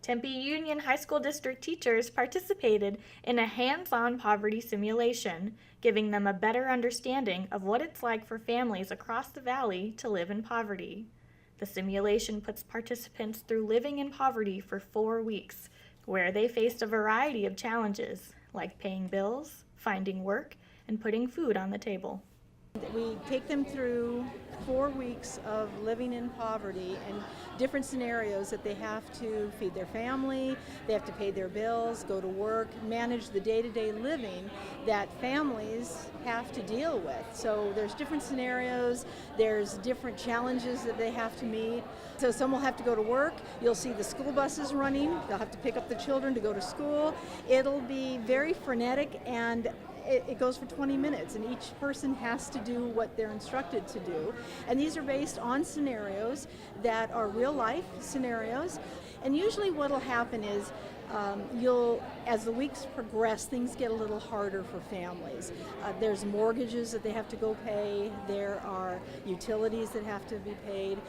Tempe Union High School District teachers participated in a hands-on poverty simulation, giving them a better understanding of what it's like for families across the valley to live in poverty. The simulation puts participants through living in poverty for 4 weeks, where they faced a variety of challenges, like paying bills, finding work, and putting food on the table. We take them through 4 weeks of living in poverty and different scenarios that they have to feed their family, they have to pay their bills, go to work, manage the day-to-day living that families have to deal with. So there's different scenarios, there's different challenges that they have to meet. So some will have to go to work, you'll see the school buses running, they'll have to pick up the children to go to school. It'll be very frenetic, and it goes for 20 minutes, and each person has to do what they're instructed to do. And these are based on scenarios that are real life scenarios. And usually what will happen is as the weeks progress, things get a little harder for families. There's mortgages that they have to go pay. There are utilities that have to be paid.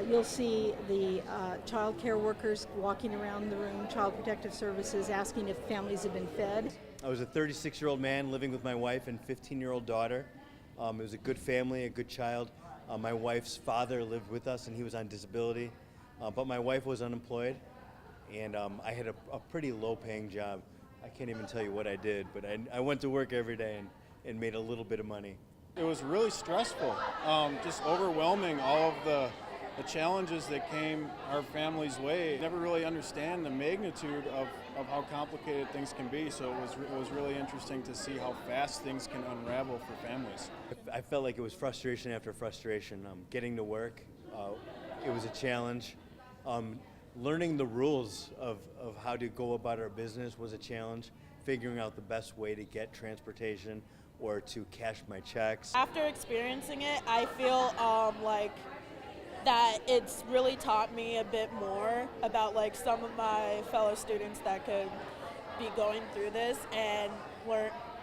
You'll see the child care workers walking around the room, Child Protective Services, asking if families have been fed. I was a 36-year-old man living with my wife and 15-year-old daughter. It was a good family, a good child. My wife's father lived with us, and he was on disability, but my wife was unemployed, and I had a pretty low-paying job. I can't even tell you what I did, but I went to work every day and made a little bit of money. It was really stressful, just overwhelming, all of the challenges that came our family's way. Never really understand the magnitude of how complicated things can be, so it was really interesting to see how fast things can unravel for families. I felt like it was frustration after frustration. Getting to work, it was a challenge. Learning the rules of how to go about our business was a challenge. Figuring out the best way to get transportation or to cash my checks. After experiencing it, I feel like that it's really taught me a bit more about like some of my fellow students that could be going through this, and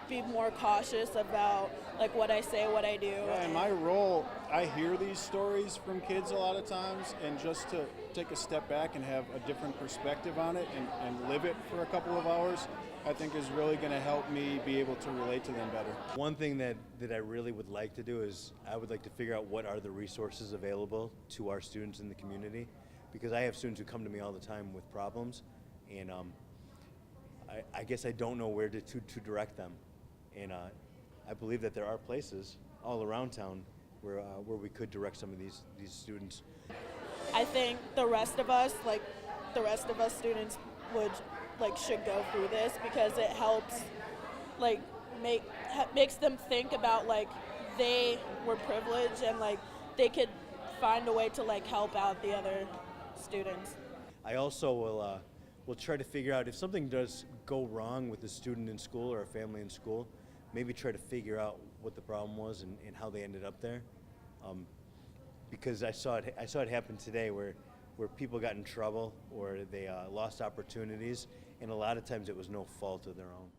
be more cautious about like what I say, what I do. Yeah, in my role, I hear these stories from kids a lot of times, and just to take a step back and have a different perspective on it and live it for a couple of hours, I think is really going to help me be able to relate to them better. One thing that I really would like to do is I would like to figure out what are the resources available to our students in the community, because I have students who come to me all the time with problems, and I guess I don't know where to direct them. And I believe that there are places all around town where we could direct some of these students. I think the rest of us students should go through this, because it helps makes them think about they were privileged, and they could find a way to help out the other students. I also will try to figure out if something does go wrong with a student in school or a family in school, maybe try to figure out what the problem was and how they ended up there. Because I saw it happen today where people got in trouble or they lost opportunities, and a lot of times it was no fault of their own.